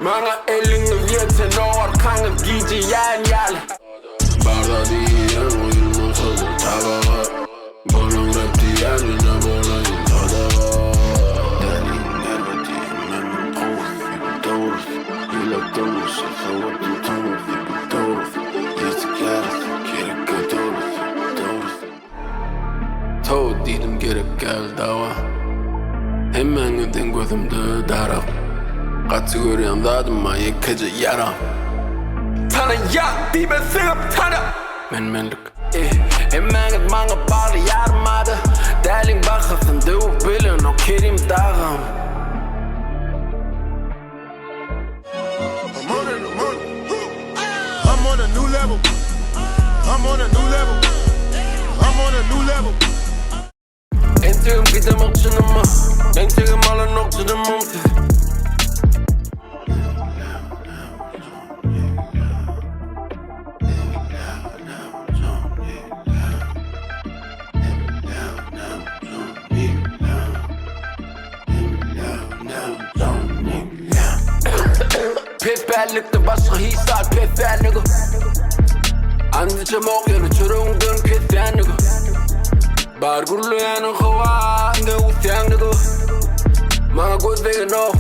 Bana elini versen o arkanı giyeceğin yer. Barda diyen uyulmuş olur tabağa. Boluň rap diyenine bolayın tadağa. Däli nerveti memnun kavur gibi doğruz. Yılak doğruz soğutun tanır gibi doğruz. Yazık yarız gerek doğruz. Toğut dedim gerek gel dava. Hemmeňiňden gözümde darap. Gaçy görýän zadyma ýekece yaram. Tanıyak diýme sığıp tanı. Menlik hemmeňiz maňa bagly ýarmady. Däliň bakasyn döwüp bilen o kerim dağım. I'm on a new level. I'm on a new level. I'm on a new level. Entegim gidem okçunuma. Entegim alan okçunumum. Pefberlikte başga hisar pefberliği. Andıcam okyany çörüňden kesänligi. Bar gurlaýanyň hawa inde utýanlygy. Maňa gözdegen o